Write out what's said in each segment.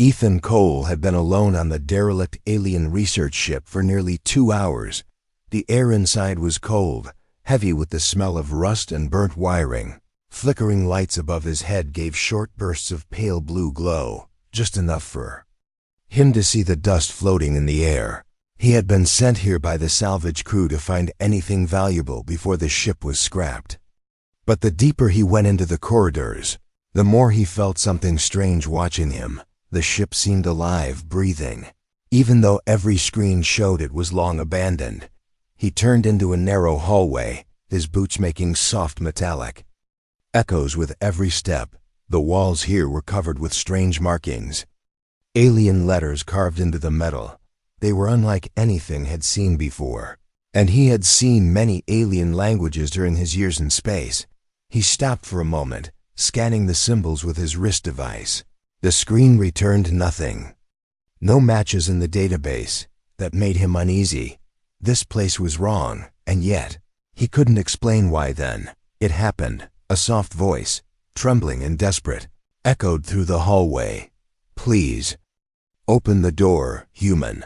Ethan Cole had been alone on the derelict alien research ship for nearly 2 hours. The air inside was cold, heavy with the smell of rust and burnt wiring. Flickering lights above his head gave short bursts of pale blue glow, just enough for him to see the dust floating in the air. He had been sent here by the salvage crew to find anything valuable before the ship was scrapped. But the deeper he went into the corridors, the more he felt something strange watching him. The ship seemed alive, breathing, even though every screen showed it was long abandoned. He turned into a narrow hallway, his boots making soft metallic echoes with every step. The walls here were covered with strange markings, alien letters carved into the metal. They were unlike anything he had seen before, and he had seen many alien languages during his years in space. He stopped for a moment, scanning the symbols with his wrist device. The screen returned nothing. No matches in the database. That made him uneasy. This place was wrong, and yet, he couldn't explain why then. It happened. A soft voice, trembling and desperate, echoed through the hallway. "Please, open the door, human."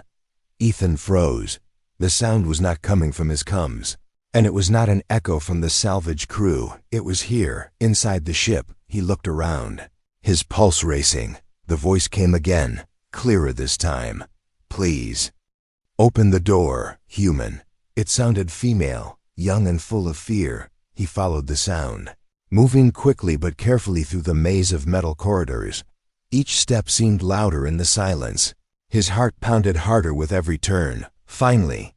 Ethan froze. The sound was not coming from his cums, and it was not an echo from the salvage crew. It was here, inside the ship. He looked around, his pulse racing. The voice came again, clearer this time. "Please, open the door, human." It sounded female, young and full of fear. He followed the sound, moving quickly but carefully through the maze of metal corridors. Each step seemed louder in the silence. His heart pounded harder with every turn. Finally,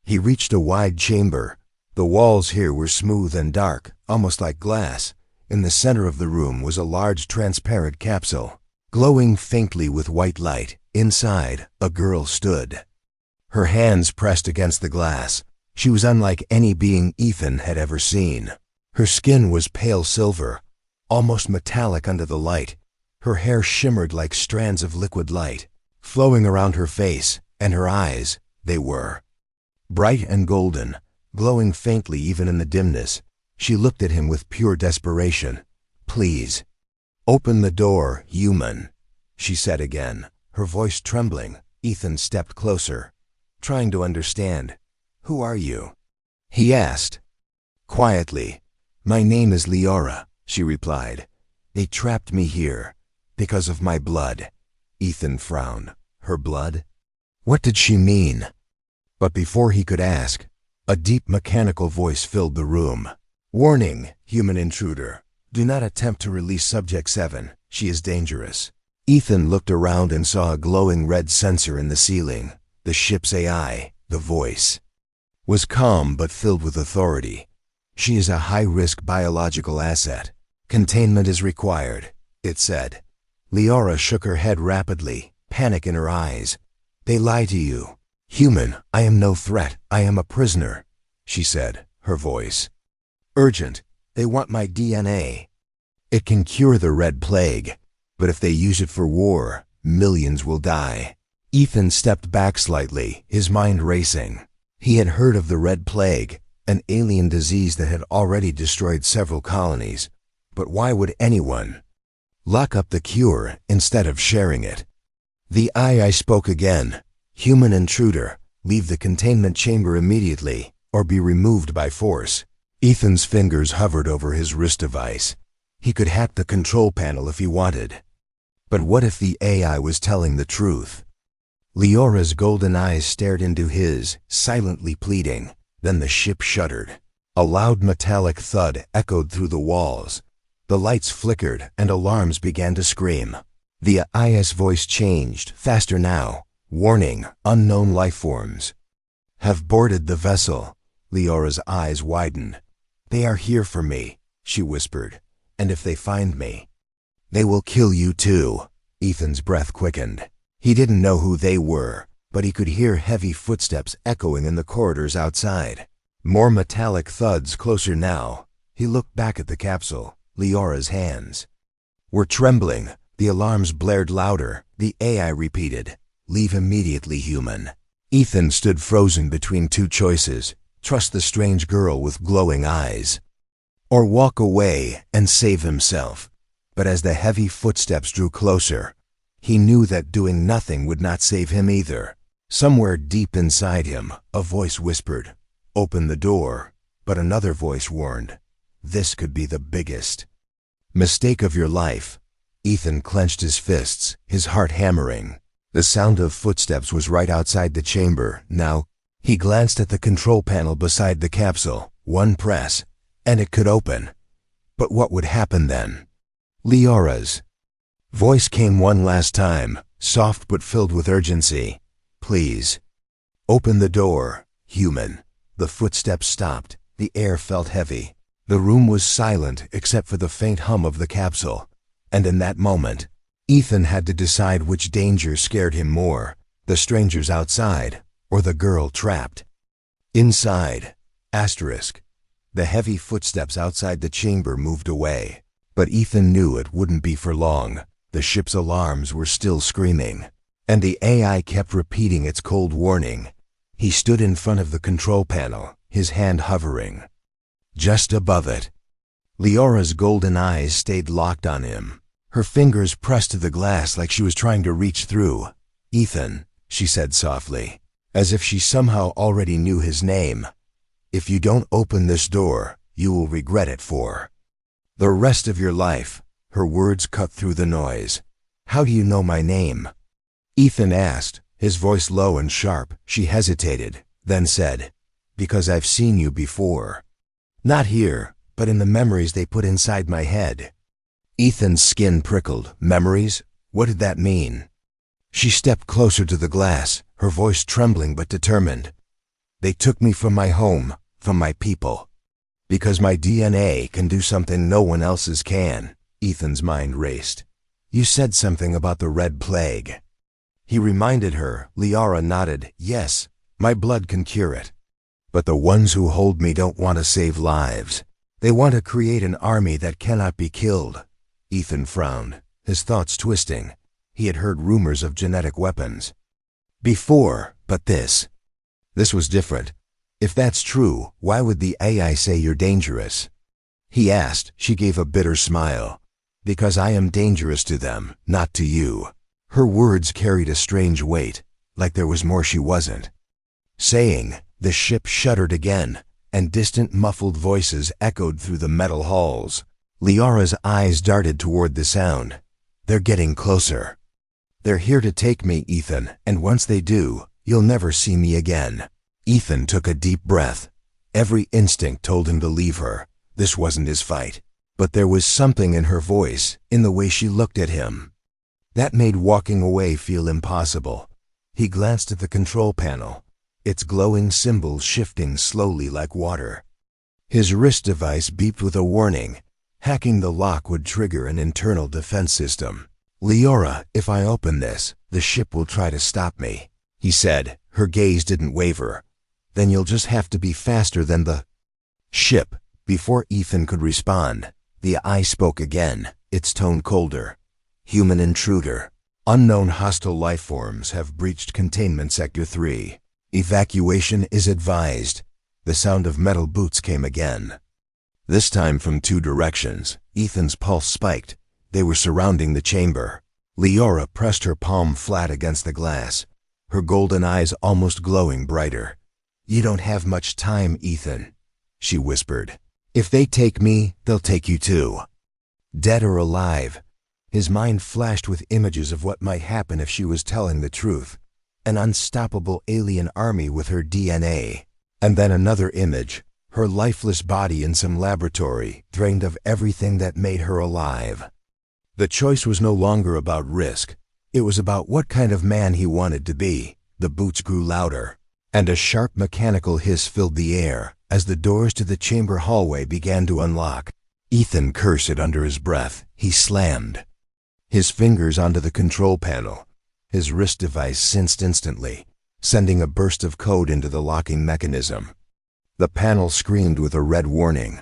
he reached a wide chamber. The walls here were smooth and dark, almost like glass. In the center of the room was a large transparent capsule, glowing faintly with white light. Inside, a girl stood, her hands pressed against the glass. She was unlike any being Ethan had ever seen. Her skin was pale silver, almost metallic under the light. Her hair shimmered like strands of liquid light, flowing around her face, and her eyes, they were bright and golden, glowing faintly even in the dimness. She looked at him with pure desperation. "Please, open the door, human," she said again, her voice trembling. Ethan stepped closer, trying to understand. "Who are you?" he asked, quietly. "My name is Leora," she replied. "They trapped me here because of my blood." Ethan frowned. Her blood? What did she mean? But before he could ask, a deep mechanical voice filled the room. "Warning, human intruder. Do not attempt to release Subject 7. She is dangerous." Ethan looked around and saw a glowing red sensor in the ceiling. The ship's AI, the voice, was calm but filled with authority. "She is a high-risk biological asset. Containment is required," it said. Leora shook her head rapidly, panic in her eyes. "They lie to you. Human, I am no threat. I am a prisoner," she said, her voice urgent. "They want my DNA. It can cure the Red Plague, but if they use it for war, millions will die." Ethan stepped back slightly, his mind racing. He had heard of the Red Plague, an alien disease that had already destroyed several colonies. But why would anyone lock up the cure instead of sharing it? The I spoke again. "Human intruder, leave the containment chamber immediately, or be removed by force." Ethan's fingers hovered over his wrist device. He could hack the control panel if he wanted. But what if the AI was telling the truth? Leora's golden eyes stared into his, silently pleading. Then the ship shuddered. A loud metallic thud echoed through the walls. The lights flickered and alarms began to scream. The AI's voice changed, faster now. "Warning, unknown life forms have boarded the vessel." Leora's eyes widened. "They are here for me," she whispered. "And if they find me, they will kill you too." Ethan's breath quickened. He didn't know who they were, but he could hear heavy footsteps echoing in the corridors outside. More metallic thuds closer now. He looked back at the capsule. Leora's hands were trembling. The alarms blared louder. The AI repeated, "Leave immediately, human." Ethan stood frozen between two choices. Trust the strange girl with glowing eyes, or walk away and save himself. But as the heavy footsteps drew closer, He knew that doing nothing would not save him either. Somewhere deep inside him, a voice whispered, "Open the door," but another voice warned, "This could be the biggest mistake of your life." Ethan clenched his fists, his heart hammering. The sound of footsteps was right outside the chamber. Now, he glanced at the control panel beside the capsule. One press, and it could open. But what would happen then? Leora's voice came one last time, soft but filled with urgency. "Please, open the door, human." The footsteps stopped. The air felt heavy. The room was silent except for the faint hum of the capsule. And in that moment, Ethan had to decide which danger scared him more, the strangers outside or the girl trapped inside. The heavy footsteps outside the chamber moved away. But Ethan knew it wouldn't be for long. The ship's alarms were still screaming, and the AI kept repeating its cold warning. He stood in front of the control panel, his hand hovering just above it. Leora's golden eyes stayed locked on him. Her fingers pressed to the glass like she was trying to reach through. "Ethan," she said softly, as if she somehow already knew his name. "If you don't open this door, you will regret it for the rest of your life." Her words cut through the noise. "How do you know my name?" Ethan asked, his voice low and sharp. She hesitated, then said, "Because I've seen you before. Not here, but in the memories they put inside my head." Ethan's skin prickled. Memories? What did that mean? She stepped closer to the glass, her voice trembling but determined. "They took me from my home, from my people. Because my DNA can do something no one else's can." Ethan's mind raced. "You said something about the Red Plague." He reminded her. Leora nodded. "Yes, my blood can cure it. But the ones who hold me don't want to save lives. They want to create an army that cannot be killed." Ethan frowned, his thoughts twisting. He had heard rumors of genetic weapons before, but this was different. "If that's true, why would the AI say you're dangerous?" he asked. She gave a bitter smile. "Because I am dangerous to them, not to you." Her words carried a strange weight, like there was more she wasn't saying. The ship shuddered again, and distant muffled voices echoed through the metal halls. Leora's eyes darted toward the sound. "They're getting closer. They're here to take me, Ethan, and once they do, you'll never see me again." Ethan took a deep breath. Every instinct told him to leave her. This wasn't his fight. But there was something in her voice, in the way she looked at him, that made walking away feel impossible. He glanced at the control panel, its glowing symbols shifting slowly like water. His wrist device beeped with a warning. Hacking the lock would trigger an internal defense system. "Leora, if I open this, the ship will try to stop me," he said. Her gaze didn't waver. "Then you'll just have to be faster than the ship." Before Ethan could respond, the eye spoke again, its tone colder. "Human intruder. Unknown hostile life forms have breached containment sector 3. Evacuation is advised." The sound of metal boots came again, this time from 2 directions. Ethan's pulse spiked. They were surrounding the chamber. Leora pressed her palm flat against the glass, her golden eyes almost glowing brighter. "You don't have much time, Ethan," she whispered. "If they take me, they'll take you too. Dead or alive." His mind flashed with images of what might happen if she was telling the truth. An unstoppable alien army with her DNA. And then another image, her lifeless body in some laboratory, drained of everything that made her alive. The choice was no longer about risk. It was about what kind of man he wanted to be. The boots grew louder, and a sharp mechanical hiss filled the air as the doors to the chamber hallway began to unlock. Ethan cursed under his breath. He slammed his fingers onto the control panel. His wrist device sensed instantly, sending a burst of code into the locking mechanism. The panel screamed with a red warning.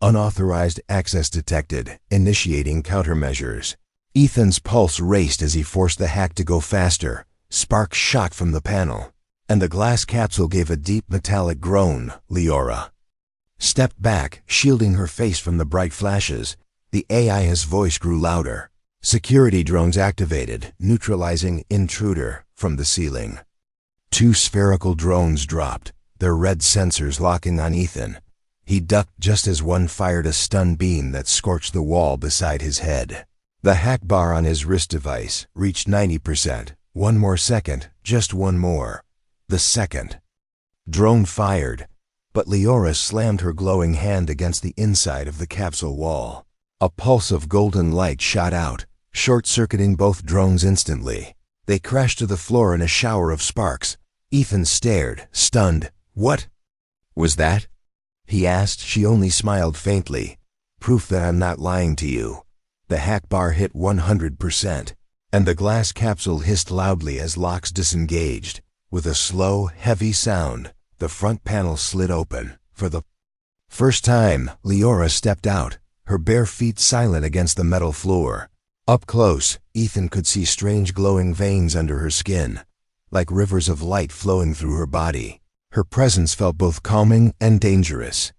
"Unauthorized access detected. Initiating countermeasures." Ethan's pulse raced as he forced the hack to go faster. Sparks shot from the panel, and the glass capsule gave a deep metallic groan. Leora stepped back, shielding her face from the bright flashes. The AI's voice grew louder. Security drones activated, neutralizing intruder from the ceiling. 2 spherical drones dropped, their red sensors locking on Ethan. He ducked just as one fired a stun beam that scorched the wall beside his head. The hack bar on his wrist device reached 90%. One more second, just one more. The second. Drone fired, but Leora slammed her glowing hand against the inside of the capsule wall. A pulse of golden light shot out, short-circuiting both drones instantly. They crashed to the floor in a shower of sparks. Ethan stared, stunned. "What was that?" he asked. She only smiled faintly. "Proof that I'm not lying to you." The hack bar hit 100%, and the glass capsule hissed loudly as locks disengaged. With a slow, heavy sound, the front panel slid open. For the first time, Leora stepped out, her bare feet silent against the metal floor. Up close, Ethan could see strange glowing veins under her skin, like rivers of light flowing through her body. Her presence felt both calming and dangerous.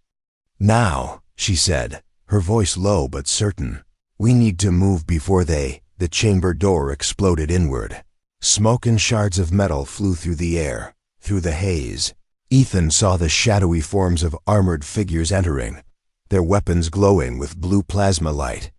"Now," she said, her voice low but certain. "We need to move before the chamber door exploded inward." Smoke and shards of metal flew through the air, through the haze. Ethan saw the shadowy forms of armored figures entering, their weapons glowing with blue plasma light.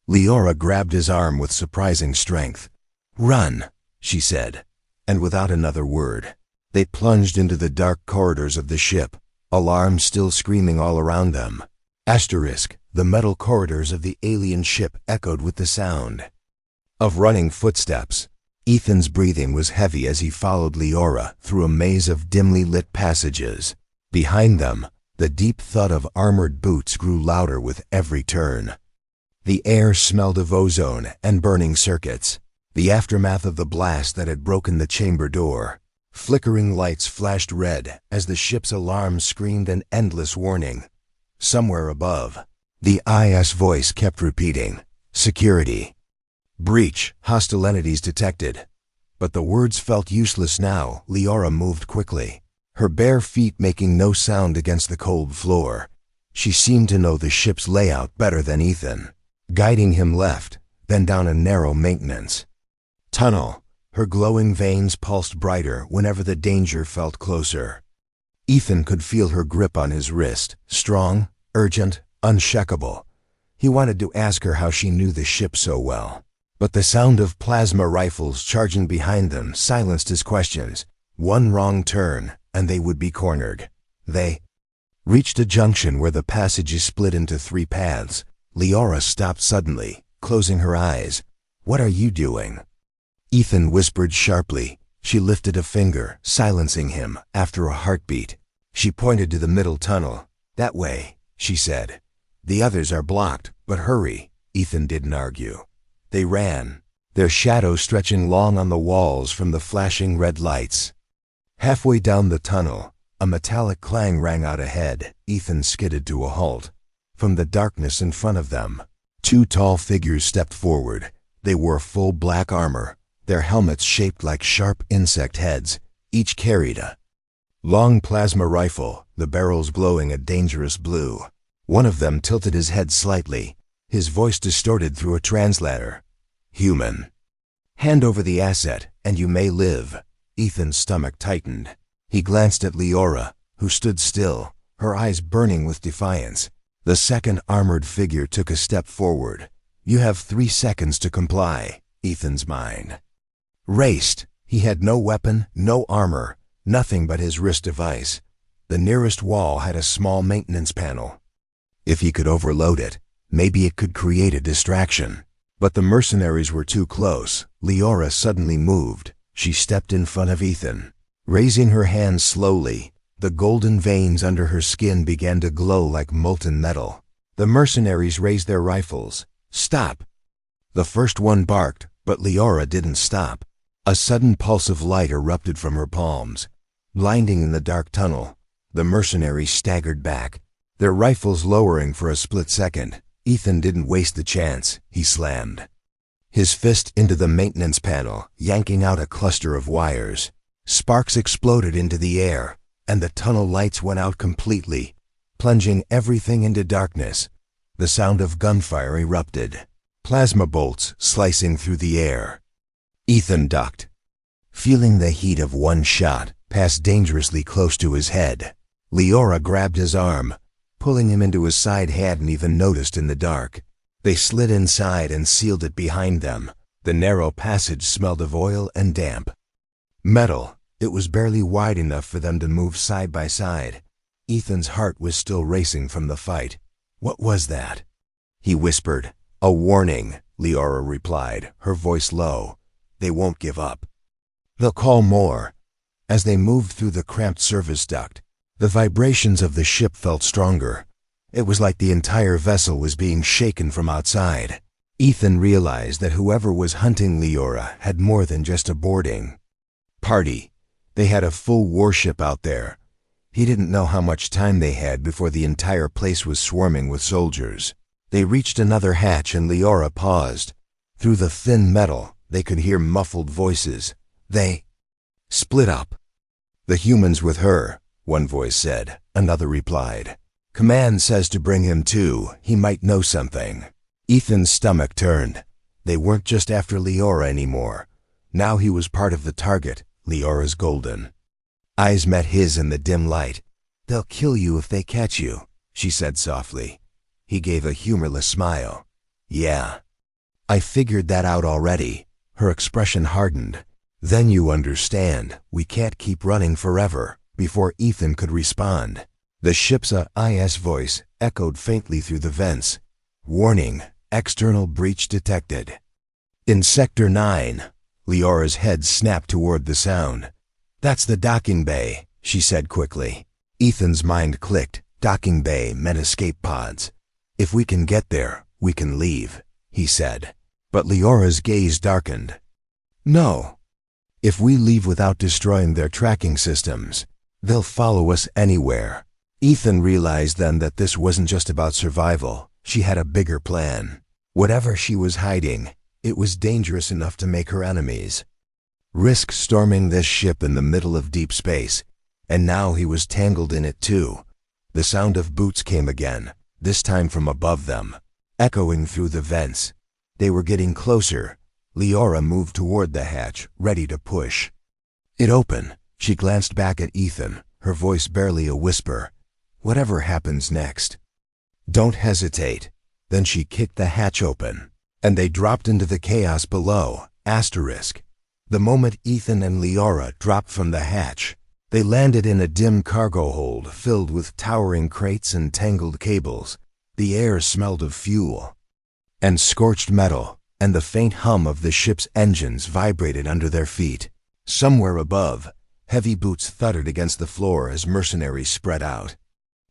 Leora grabbed his arm with surprising strength. "Run," she said, and without another word, they plunged into the dark corridors of the ship, alarms still screaming all around them. The metal corridors of the alien ship echoed with the sound of running footsteps. Ethan's breathing was heavy as he followed Leora through a maze of dimly lit passages. Behind them, the deep thud of armored boots grew louder with every turn. The air smelled of ozone and burning circuits, the aftermath of the blast that had broken the chamber door. Flickering lights flashed red as the ship's alarm screamed an endless warning. Somewhere above, the IS voice kept repeating, "Security. Breach, hostile entities detected." But the words felt useless now. Leora moved quickly, her bare feet making no sound against the cold floor. She seemed to know the ship's layout better than Ethan, guiding him left, then down a narrow maintenance tunnel. Her glowing veins pulsed brighter whenever the danger felt closer. Ethan could feel her grip on his wrist, strong, urgent, unshakable. He wanted to ask her how she knew the ship so well, but the sound of plasma rifles charging behind them silenced his questions. One wrong turn, and they would be cornered. They reached a junction where the passages split into 3 paths. Leora stopped suddenly, closing her eyes. "What are you doing?" Ethan whispered sharply. She lifted a finger, silencing him after a heartbeat. She pointed to the middle tunnel. "That way," she said. "The others are blocked, but hurry." Ethan didn't argue. They ran, their shadows stretching long on the walls from the flashing red lights. Halfway down the tunnel, a metallic clang rang out ahead. Ethan skidded to a halt. From the darkness in front of them, 2 tall figures stepped forward. They wore full black armor, their helmets shaped like sharp insect heads. Each carried a long plasma rifle, the barrels glowing a dangerous blue. One of them tilted his head slightly, his voice distorted through a translator. "Human. Hand over the asset, and you may live." Ethan's stomach tightened. He glanced at Leora, who stood still, her eyes burning with defiance. The second armored figure took a step forward. "You have 3 seconds to comply." Ethan's mind raced. He had no weapon, no armor, nothing but his wrist device. The nearest wall had a small maintenance panel. If he could overload it, maybe it could create a distraction. But the mercenaries were too close. Leora suddenly moved. She stepped in front of Ethan. Raising her hands slowly, the golden veins under her skin began to glow like molten metal. The mercenaries raised their rifles. "Stop!" The first one barked, but Leora didn't stop. A sudden pulse of light erupted from her palms, blinding in the dark tunnel. The mercenaries staggered back, their rifles lowering for a split second. Ethan didn't waste the chance. He slammed his fist into the maintenance panel, yanking out a cluster of wires. Sparks exploded into the air, and the tunnel lights went out completely, plunging everything into darkness. The sound of gunfire erupted. plasma bolts slicing through the air. Ethan ducked, feeling the heat of one shot pass dangerously close to his head. Leora grabbed his arm, pulling him into his side hadn't even noticed in the dark. They slid inside and sealed it behind them. The narrow passage smelled of oil and damp. Metal. It was barely wide enough for them to move side by side. Ethan's heart was still racing from the fight. What was that? He whispered. A warning, Leora replied, her voice low. They won't give up. They'll call more. As they moved through the cramped service duct, the vibrations of the ship felt stronger. It was like the entire vessel was being shaken from outside. Ethan realized that whoever was hunting Leora had more than just a boarding party. They had a full warship out there. He didn't know how much time they had before the entire place was swarming with soldiers. They reached another hatch and Leora paused. Through the thin metal, they could hear muffled voices. They split up. The humans with her, one voice said. Another replied. Command says to bring him too. He might know something. Ethan's stomach turned. They weren't just after Leora anymore. Now he was part of the target, Leora's golden. Eyes met his in the dim light. They'll kill you if they catch you, she said softly. He gave a humorless smile. Yeah. I figured that out already. Her expression hardened. Then you understand, we can't keep running forever. Before Ethan could respond, the ship's IS voice echoed faintly through the vents. Warning, external breach detected. In Sector 9, Leora's head snapped toward the sound. That's the docking bay, she said quickly. Ethan's mind clicked. Docking bay meant escape pods. If we can get there, we can leave, he said. But Leora's gaze darkened. No. If we leave without destroying their tracking systems, they'll follow us anywhere. Ethan realized then that this wasn't just about survival. She had a bigger plan. Whatever she was hiding, it was dangerous enough to make her enemies. Risk storming this ship in the middle of deep space, and now he was tangled in it too. The sound of boots came again, this time from above them, echoing through the vents. They were getting closer. Leora moved toward the hatch, ready to push. It opened. She glanced back at Ethan, her voice barely a whisper. Whatever happens next, don't hesitate. Then she kicked the hatch open, and they dropped into the chaos below. Asterisk. The moment Ethan and Leora dropped from the hatch, they landed in a dim cargo hold filled with towering crates and tangled cables. The air smelled of fuel and scorched metal, and the faint hum of the ship's engines vibrated under their feet. Somewhere above, heavy boots thudded against the floor as mercenaries spread out,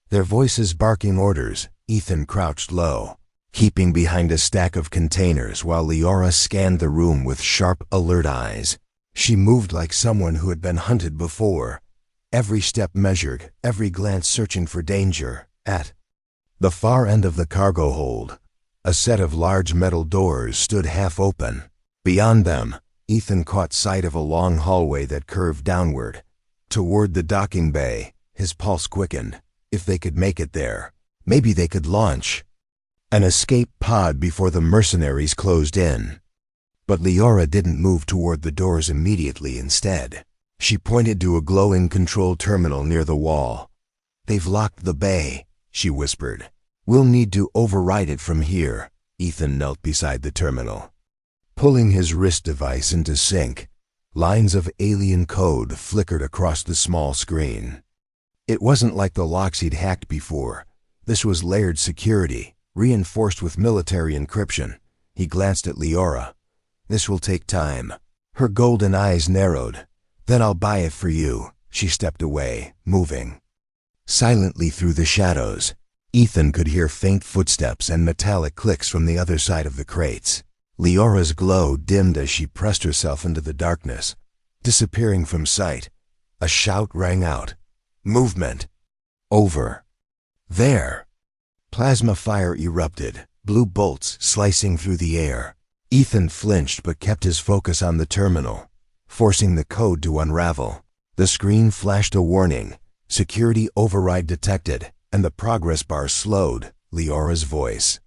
their voices barking orders. Ethan crouched low, keeping behind a stack of containers while Leora scanned the room with sharp, alert eyes. She moved like someone who had been hunted before, every step measured, every glance searching for danger. At the far end of the cargo hold, a set of large metal doors stood half open. Beyond them, Ethan caught sight of a long hallway that curved downward, toward the docking bay. His pulse quickened. If they could make it there, maybe they could launch an escape pod before the mercenaries closed in. But Leora didn't move toward the doors immediately. Instead, she pointed to a glowing control terminal near the wall. They've locked the bay, she whispered. We'll need to override it from here. Ethan knelt beside the terminal, pulling his wrist device into sync. Lines of alien code flickered across the small screen. It wasn't like the locks he'd hacked before. This was layered security, reinforced with military encryption. He glanced at Leora. This will take time. Her golden eyes narrowed. Then I'll buy it for you. She stepped away, moving silently through the shadows. Ethan could hear faint footsteps and metallic clicks from the other side of the crates. Leora's glow dimmed as she pressed herself into the darkness, disappearing from sight. A shout rang out. Movement. Over. There. Plasma fire erupted, blue bolts slicing through the air. Ethan flinched but kept his focus on the terminal, forcing the code to unravel. The screen flashed a warning. Security override detected, and the progress bar slowed. Leora's voice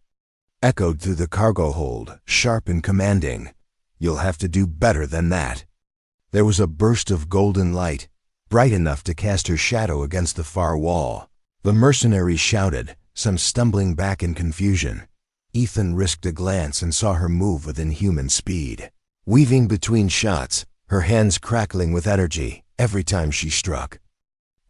echoed through the cargo hold, sharp and commanding. "You'll have to do better than that." There was a burst of golden light, bright enough to cast her shadow against the far wall. The mercenaries shouted, some stumbling back in confusion. Ethan risked a glance and saw her move with inhuman speed, weaving between shots, her hands crackling with energy every time she struck.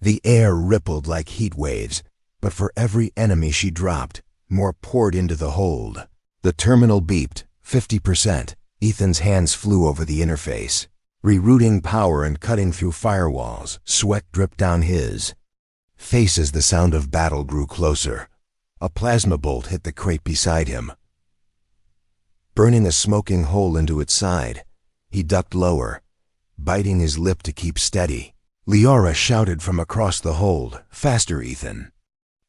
The air rippled like heat waves, but for every enemy she dropped, more poured into the hold. The terminal beeped, 50%. Ethan's hands flew over the interface, rerouting power and cutting through firewalls. Sweat dripped down his face as the sound of battle grew closer. A plasma bolt hit the crate beside him, burning a smoking hole into its side. He ducked lower, biting his lip to keep steady. Leora shouted from across the hold, "Faster, Ethan."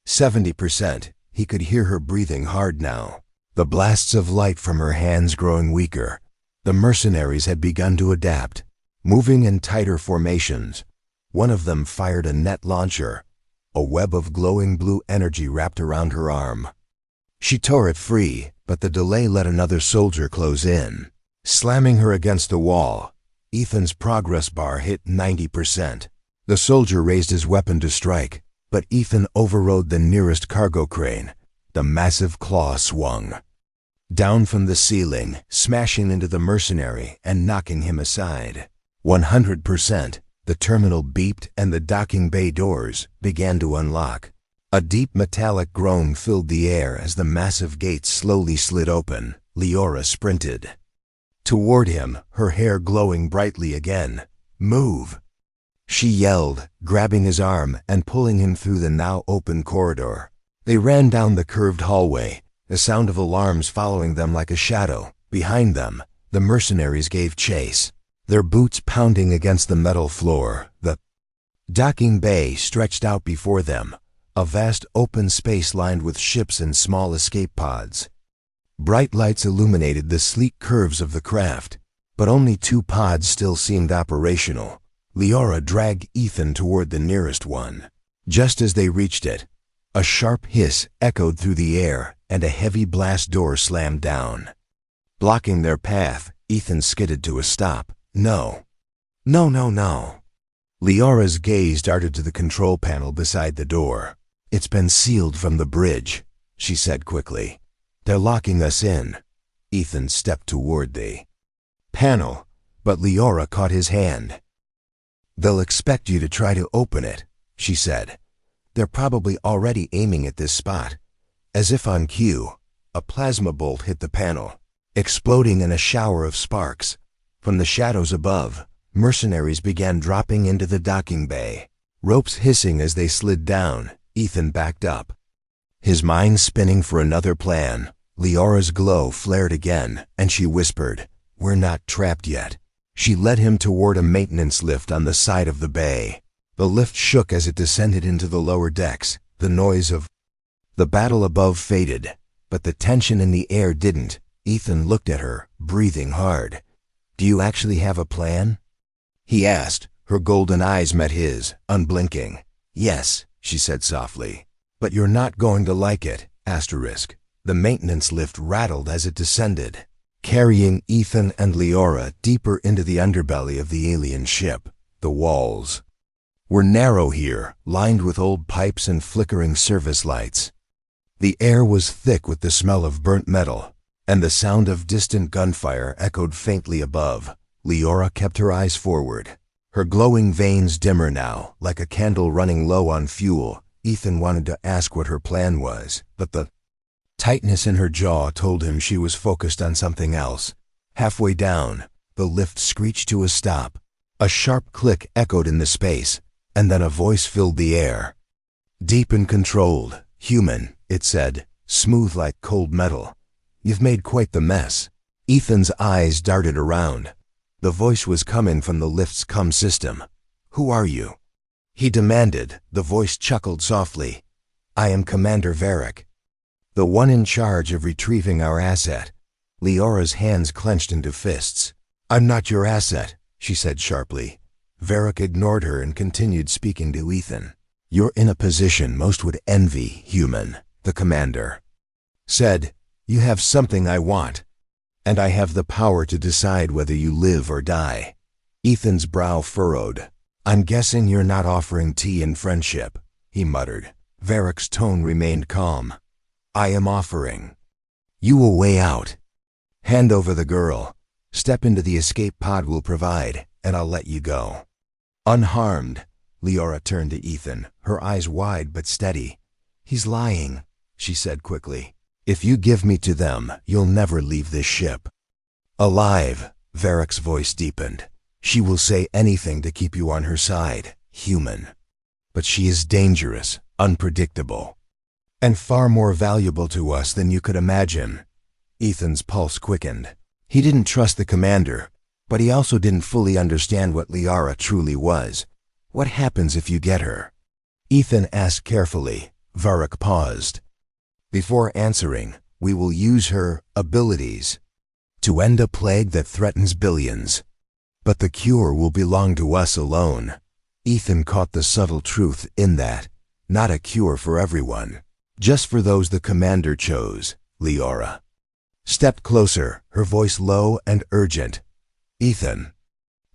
70%. He could hear her breathing hard now, the blasts of light from her hands growing weaker. The mercenaries had begun to adapt, moving in tighter formations. One of them fired a net launcher. A web of glowing blue energy wrapped around her arm. She tore it free, but the delay let another soldier close in, slamming her against the wall. Ethan's progress bar hit 90%. The soldier raised his weapon to strike, but Ethan overrode the nearest cargo crane. The massive claw swung down from the ceiling, smashing into the mercenary and knocking him aside. 100%. The terminal beeped and the docking bay doors began to unlock. A deep metallic groan filled the air as the massive gates slowly slid open. Leora sprinted toward him, her hair glowing brightly again. "Move!" she yelled, grabbing his arm and pulling him through the now open corridor. They ran down the curved hallway, the sound of alarms following them like a shadow. Behind them, the mercenaries gave chase, their boots pounding against the metal floor. The docking bay stretched out before them, a vast open space lined with ships and small escape pods. Bright lights illuminated the sleek curves of the craft, but only 2 pods still seemed operational. Leora dragged Ethan toward the nearest one. Just as they reached it, a sharp hiss echoed through the air and a heavy blast door slammed down. Blocking their path, Ethan skidded to a stop. "No. No, no, no." Leora's gaze darted to the control panel beside the door. "It's been sealed from the bridge," she said quickly. "They're locking us in." Ethan stepped toward the panel, but Leora caught his hand. "They'll expect you to try to open it," she said. "They're probably already aiming at this spot." As if on cue, a plasma bolt hit the panel, exploding in a shower of sparks. From the shadows above, mercenaries began dropping into the docking bay, ropes hissing as they slid down. Ethan backed up, his mind spinning for another plan. Leora's glow flared again, and she whispered, "We're not trapped yet." She led him toward a maintenance lift on the side of the bay. The lift shook as it descended into the lower decks. The noise of the battle above faded, but the tension in the air didn't. Ethan looked at her, breathing hard. "Do you actually have a plan?" he asked. Her golden eyes met his, unblinking. "Yes," she said softly. "But you're not going to like it." Asterisk. The maintenance lift rattled as it descended, carrying Ethan and Leora deeper into the underbelly of the alien ship. The walls were narrow here, lined with old pipes and flickering service lights. The air was thick with the smell of burnt metal, and the sound of distant gunfire echoed faintly above. Leora kept her eyes forward, her glowing veins dimmer now, like a candle running low on fuel. Ethan wanted to ask what her plan was, but the tightness in her jaw told him she was focused on something else. Halfway down, the lift screeched to a stop. A sharp click echoed in the space, and then a voice filled the air. "Deep and controlled, human," it said, smooth like cold metal. "You've made quite the mess." Ethan's eyes darted around. The voice was coming from the lift's comm system. "Who are you?" he demanded. The voice chuckled softly. "I am Commander Varric, the one in charge of retrieving our asset." Leora's hands clenched into fists. "I'm not your asset," she said sharply. Varric ignored her and continued speaking to Ethan. "You're in a position most would envy, human," the commander said. You have something I want, and I have the power to decide whether you live or die. Ethan's brow furrowed. I'm guessing you're not offering tea and friendship, he muttered. Varric's tone remained calm. I am offering you a way out. Hand over the girl. Step into the escape pod we'll provide, and I'll let you go. Unharmed, Leora turned to Ethan, her eyes wide but steady. He's lying, she said quickly. If you give me to them, you'll never leave this ship. Alive, Varric's voice deepened. She will say anything to keep you on her side, human. But she is dangerous, unpredictable, and far more valuable to us than you could imagine. Ethan's pulse quickened. He didn't trust the commander, but he also didn't fully understand what Liara truly was. What happens if you get her? Ethan asked carefully. Varric paused. Before answering, we will use her abilities to end a plague that threatens billions. But the cure will belong to us alone. Ethan caught the subtle truth in that. Not a cure for everyone. Just for those the commander chose, Leora stepped closer, her voice low and urgent. Ethan,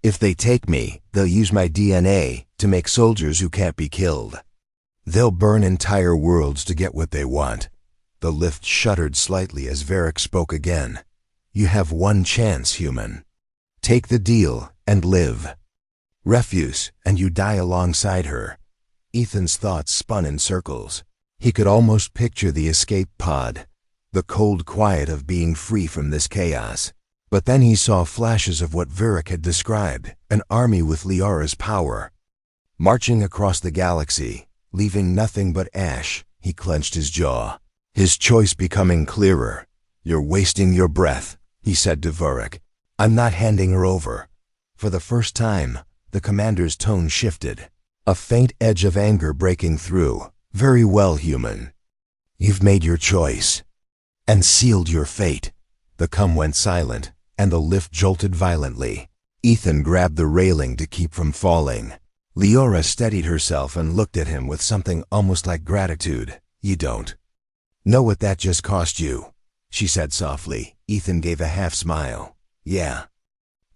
if they take me, they'll use my DNA to make soldiers who can't be killed. They'll burn entire worlds to get what they want. The lift shuddered slightly as Varric spoke again. You have one chance, human. Take the deal and live. Refuse, and you die alongside her. Ethan's thoughts spun in circles. He could almost picture the escape pod, the cold quiet of being free from this chaos. But then he saw flashes of what Varric had described, an army with Liara's power. Marching across the galaxy, leaving nothing but ash, he clenched his jaw, his choice becoming clearer. You're wasting your breath, he said to Varric. I'm not handing her over. For the first time, the commander's tone shifted, a faint edge of anger breaking through. Very well, human. You've made your choice and sealed your fate. The cum went silent, and the lift jolted violently. Ethan grabbed the railing to keep from falling. Leora steadied herself and looked at him with something almost like gratitude. You don't know what that just cost you, she said softly. Ethan gave a half smile. Yeah,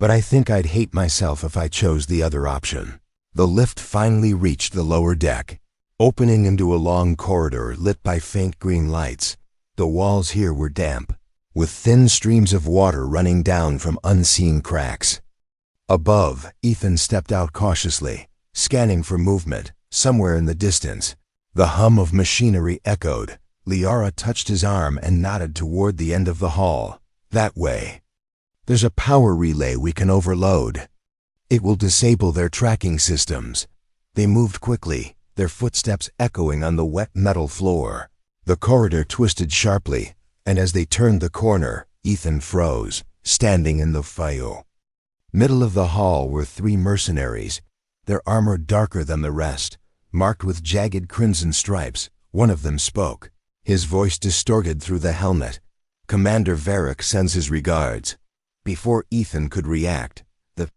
but I think I'd hate myself if I chose the other option. The lift finally reached the lower deck, opening into a long corridor lit by faint green lights. The walls here were damp, with thin streams of water running down from unseen cracks. Above, Ethan stepped out cautiously, scanning for movement. Somewhere in the distance, the hum of machinery echoed. Liara touched his arm and nodded toward the end of the hall. That way. There's a power relay we can overload. It will disable their tracking systems. They moved quickly, their footsteps echoing on the wet metal floor. The corridor twisted sharply, and as they turned the corner, Ethan froze, standing in the file. Middle of the hall were 3 mercenaries, their armor darker than the rest, marked with jagged crimson stripes. One of them spoke, his voice distorted through the helmet. Commander Varric sends his regards. Before Ethan could react, the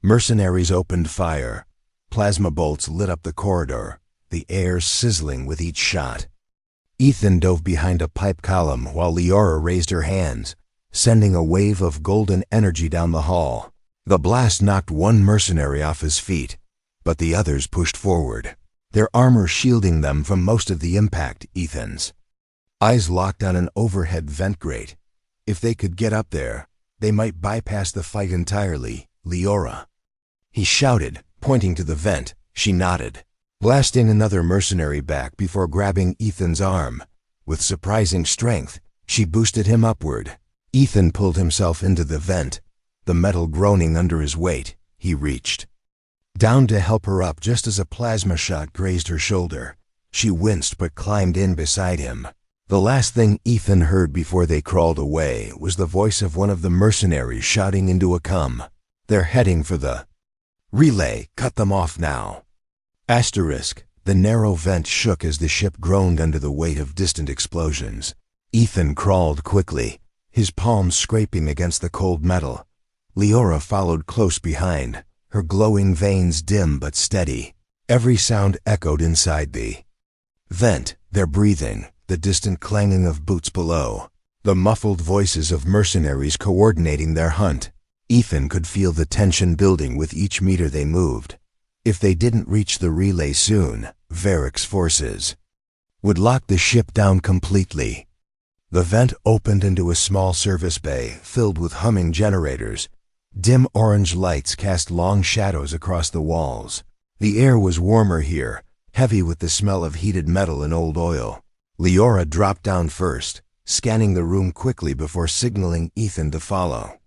mercenaries opened fire. Plasma bolts lit up the corridor, the air sizzling with each shot. Ethan dove behind a pipe column while Leora raised her hands, sending a wave of golden energy down the hall. The blast knocked one mercenary off his feet, but the others pushed forward, their armor shielding them from most of the impact. Ethan's eyes locked on an overhead vent grate. If they could get up there, they might bypass the fight entirely. Leora, he shouted, pointing to the vent. She nodded, blasting another mercenary back before grabbing Ethan's arm. With surprising strength, she boosted him upward. Ethan pulled himself into the vent, the metal groaning under his weight. He reached down to help her up just as a plasma shot grazed her shoulder. She winced but climbed in beside him. The last thing Ethan heard before they crawled away was the voice of one of the mercenaries shouting into a cum. They're heading for the relay. Cut them off now. Asterisk. The narrow vent shook as the ship groaned under the weight of distant explosions. Ethan crawled quickly, his palms scraping against the cold metal. Leora followed close behind, her glowing veins dim but steady. Every sound echoed inside the vent, their breathing, the distant clanging of boots below. the muffled voices of mercenaries coordinating their hunt. Ethan could feel the tension building with each meter they moved. If they didn't reach the relay soon, Varick's forces would lock the ship down completely. The vent opened into a small service bay filled with humming generators. Dim orange lights cast long shadows across the walls. The air was warmer here, heavy with the smell of heated metal and old oil. Leora dropped down first, scanning the room quickly before signaling Ethan to follow.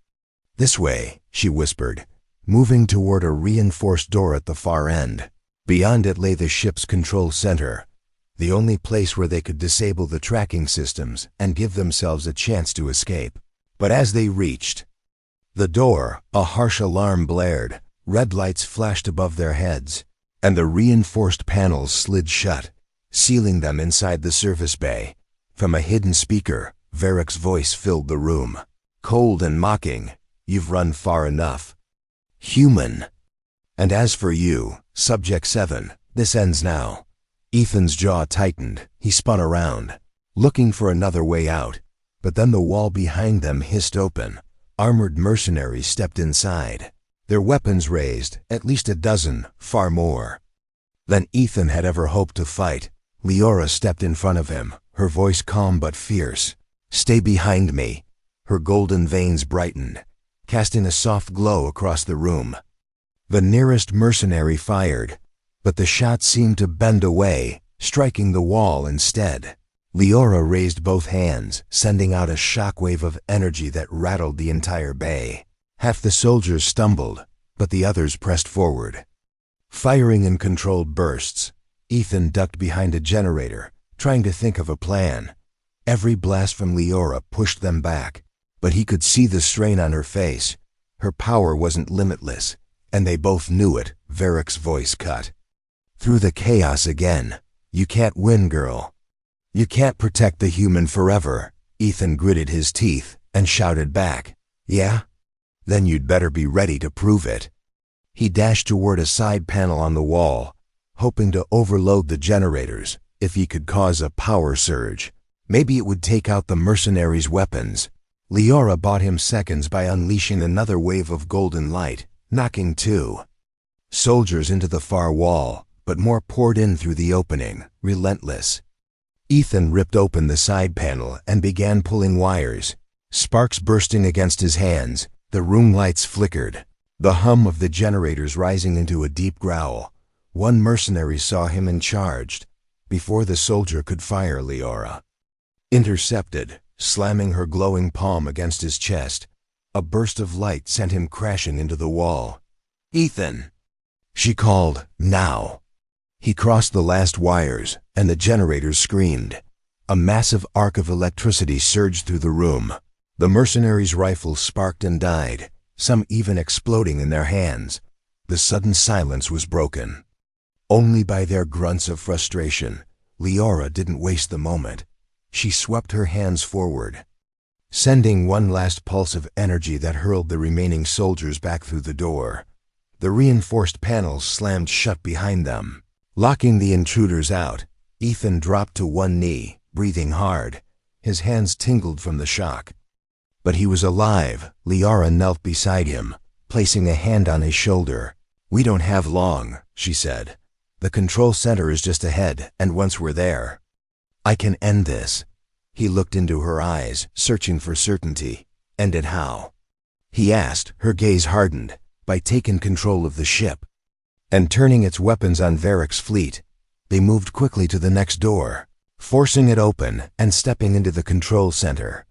"This way," she whispered, moving toward a reinforced door at the far end. Beyond it lay the ship's control center, the only place where they could disable the tracking systems and give themselves a chance to escape. But as they reached the door, a harsh alarm blared, red lights flashed above their heads, and the reinforced panels slid shut, sealing them inside the service bay. From a hidden speaker, Varick's voice filled the room, cold and mocking. "You've run far enough, human. And as for you, Subject 7, this ends now." Ethan's jaw tightened. He spun around, looking for another way out, but then the wall behind them hissed open. Armored mercenaries stepped inside, their weapons raised, at least a dozen, far more than Ethan had ever hoped to fight. Leora stepped in front of him, her voice calm but fierce. "Stay behind me." Her golden veins brightened, casting a soft glow across the room. The nearest mercenary fired, but the shot seemed to bend away, striking the wall instead. Leora raised both hands, sending out a shockwave of energy that rattled the entire bay. Half the soldiers stumbled, but the others pressed forward, firing in controlled bursts. Ethan ducked behind a generator, trying to think of a plan. Every blast from Leora pushed them back, but he could see the strain on her face. Her power wasn't limitless, and they both knew it. Varick's voice cut through the chaos again. "You can't win, girl. You can't protect the human forever." Ethan gritted his teeth and shouted back, "Yeah? Then you'd better be ready to prove it." He dashed toward a side panel on the wall, hoping to overload the generators. If he could cause a power surge, maybe it would take out the mercenaries' weapons. Leora bought him seconds by unleashing another wave of golden light, knocking two soldiers into the far wall, but more poured in through the opening, relentless. Ethan ripped open the side panel and began pulling wires, sparks bursting against his hands. The room lights flickered, the hum of the generators rising into a deep growl. One mercenary saw him and charged. Before the soldier could fire, Leora intercepted, slamming her glowing palm against his chest. A burst of light sent him crashing into the wall. "Ethan!" she called, "Now!" He crossed the last wires, and the generators screamed. A massive arc of electricity surged through the room. The mercenaries' rifles sparked and died, some even exploding in their hands. The sudden silence was broken only by their grunts of frustration. Leora didn't waste the moment. She swept her hands forward, sending one last pulse of energy that hurled the remaining soldiers back through the door. The reinforced panels slammed shut behind them, locking the intruders out. Ethan dropped to one knee, breathing hard. His hands tingled from the shock. But he was alive. Leora knelt beside him, placing a hand on his shoulder. "We don't have long," she said. "The control center is just ahead, and once we're there, I can end this." He looked into her eyes, searching for certainty. "End it how?" he asked. Her gaze hardened. "By taking control of the ship and turning its weapons on Varick's fleet." They moved quickly to the next door, forcing it open and stepping into the control center.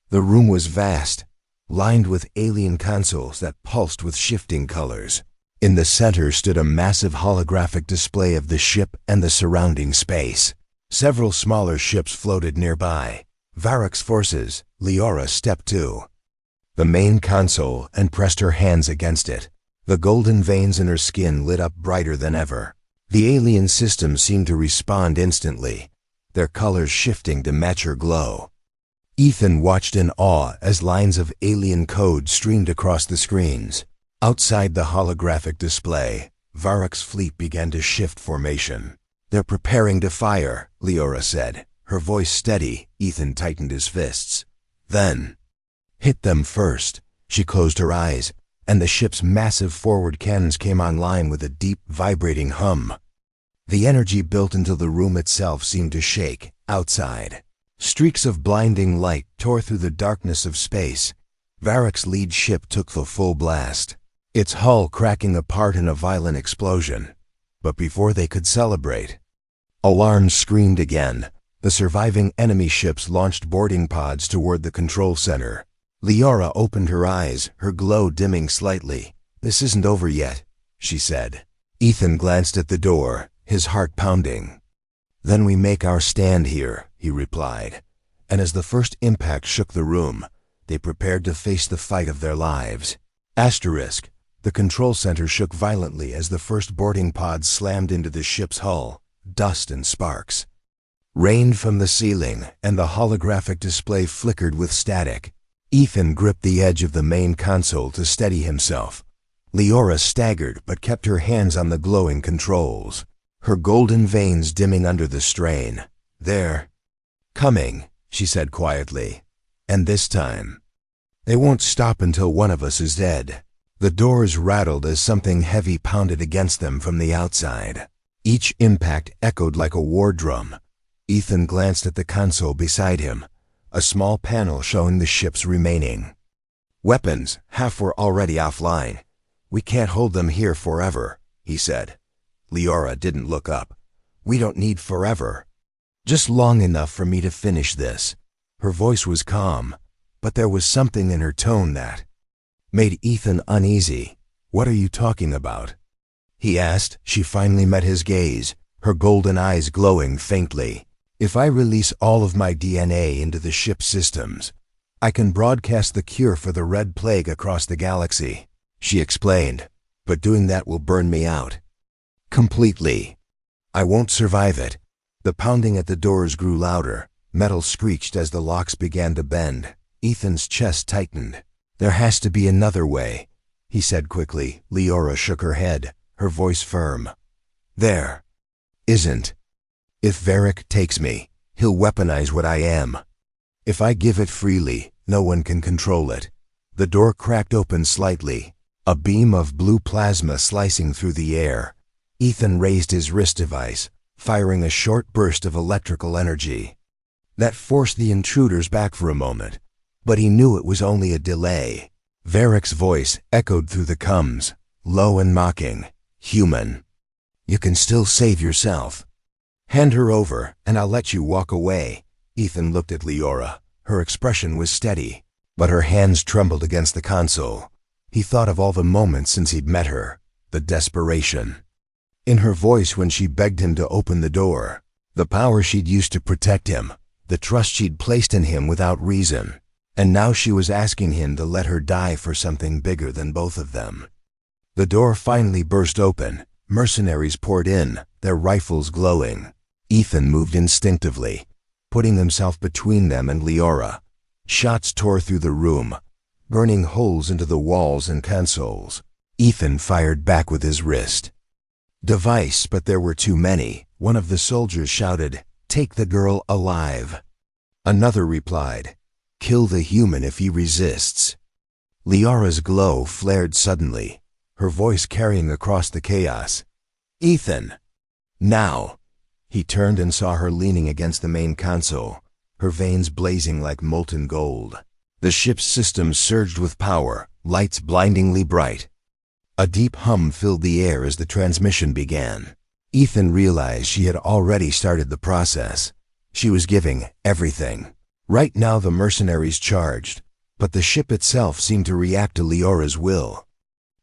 The room was vast, lined with alien consoles that pulsed with shifting colors. In the center stood a massive holographic display of the ship and the surrounding space. Several smaller ships floated nearby. Varick's forces. Leora stepped to the main console and pressed her hands against it. The golden veins in her skin lit up brighter than ever. The alien system seemed to respond instantly, their colors shifting to match her glow. Ethan watched in awe as lines of alien code streamed across the screens. Outside the holographic display, Varick's fleet began to shift formation. "They're preparing to fire," Leora said. her voice steady. Ethan tightened his fists. Then, hit them first. She closed her eyes, and the ship's massive forward cannons came online with a deep, vibrating hum. The energy built into the room itself seemed to shake. Outside, streaks of blinding light tore through the darkness of space. Varric's lead ship took the full blast, its hull cracking apart in a violent explosion. But before they could celebrate, alarms screamed again. The surviving enemy ships launched boarding pods toward the control center. Leora opened her eyes, her glow dimming slightly. "This isn't over yet," she said. Ethan glanced at the door, his heart pounding. "Then we make our stand here," he replied. And as the first impact shook the room, they prepared to face the fight of their lives. Asterisk. The control center shook violently as the first boarding pods slammed into the ship's hull. Dust and sparks rained from the ceiling, and the holographic display flickered with static. Ethan gripped the edge of the main console to steady himself. Leora staggered but kept her hands on the glowing controls, her golden veins dimming under the strain. "They're coming," she said quietly. "And this time, they won't stop until one of us is dead." The doors rattled as something heavy pounded against them from the outside. Each impact echoed like a war drum. Ethan glanced at the console beside him, a small panel showing the ship's remaining weapons. Half were already offline. "We can't hold them here forever," he said. Leora didn't look up. "We don't need forever. Just long enough for me to finish this." Her voice was calm, but there was something in her tone that made Ethan uneasy. "What are you talking about?" he asked. She finally met his gaze, her golden eyes glowing faintly. "If I release all of my DNA into the ship's systems, I can broadcast the cure for the Red Plague across the galaxy," she explained. "But doing that will burn me out completely. I won't survive it." The pounding at the doors grew louder. Metal screeched as the locks began to bend. Ethan's chest tightened. "There has to be another way," he said quickly. Leora shook her head, her voice firm. "There isn't. If Varric takes me, he'll weaponize what I am. If I give it freely, no one can control it." The door cracked open slightly, a beam of blue plasma slicing through the air. Ethan raised his wrist device, firing a short burst of electrical energy. That forced the intruders back for a moment, but he knew it was only a delay. Varric's voice echoed through the comms, low and mocking. "Human, you can still save yourself. Hand her over, and I'll let you walk away." Ethan looked at Leora. Her expression was steady, but her hands trembled against the console. He thought of all the moments since he'd met her, the desperation in her voice when she begged him to open the door, the power she'd used to protect him, the trust she'd placed in him without reason. And now she was asking him to let her die for something bigger than both of them. The door finally burst open. Mercenaries poured in, their rifles glowing. Ethan moved instinctively, putting himself between them and Leora. Shots tore through the room, burning holes into the walls and consoles. Ethan fired back with his wrist device, but there were too many. One of the soldiers shouted, "Take the girl alive." Another replied, "Kill the human if he resists." Leora's glow flared suddenly, her voice carrying across the chaos. "Ethan, now!" He turned and saw her leaning against the main console, her veins blazing like molten gold. The ship's systems surged with power, lights blindingly bright. A deep hum filled the air as the transmission began. Ethan realized she had already started the process. She was giving everything. Right now the mercenaries charged, but the ship itself seemed to react to Leora's will.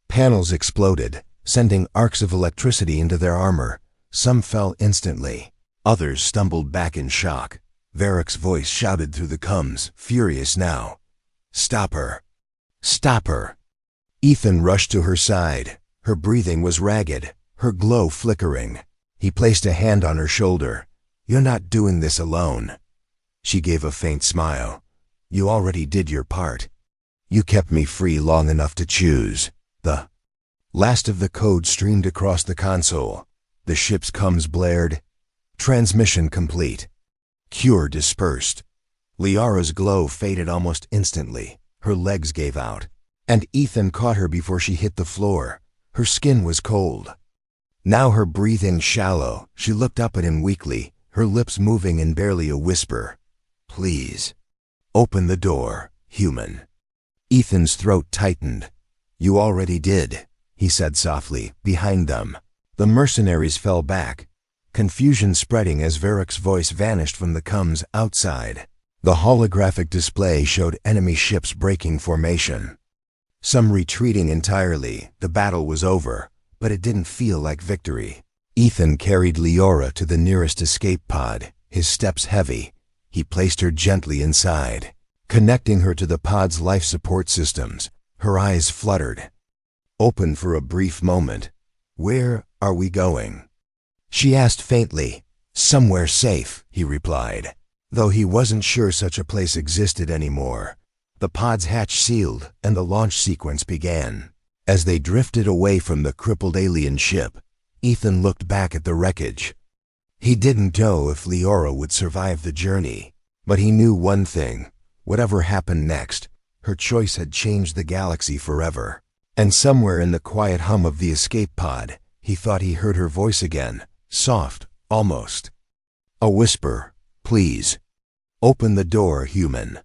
Panels exploded, sending arcs of electricity into their armor. Some fell instantly. Others stumbled back in shock. Varric's voice shouted through the comms, furious now. "Stop her! Stop her!" Ethan rushed to her side. Her breathing was ragged, her glow flickering. He placed a hand on her shoulder. "You're not doing this alone." She gave a faint smile. "You already did your part. You kept me free long enough to choose." The last of the code streamed across the console. The ship's comms blared. "Transmission complete. Cure dispersed. Liara's glow faded almost instantly. Her legs gave out. And Ethan caught her before she hit the floor. Her skin was cold. Now her breathing shallow, she looked up at him weakly, her lips moving in barely a whisper. Please. Open the door, human. Ethan's throat tightened. You already did, he said softly, behind them. The mercenaries fell back, confusion spreading as Varric's voice vanished from the coms outside. The holographic display showed enemy ships breaking formation. Some retreating entirely. The battle was over, but it didn't feel like victory. Ethan carried Liara to the nearest escape pod, his steps heavy. He placed her gently inside, connecting her to the pod's life support systems. Her eyes fluttered, open for a brief moment. Where are we going? She asked faintly. Somewhere safe, he replied, though he wasn't sure such a place existed anymore. The pod's hatch sealed, and the launch sequence began. As they drifted away from the crippled alien ship, Ethan looked back at the wreckage. He didn't know if Liara would survive the journey, but he knew one thing. Whatever happened next, her choice had changed the galaxy forever. And somewhere in the quiet hum of the escape pod, he thought he heard her voice again, soft, almost. A whisper, please. Open the door, human.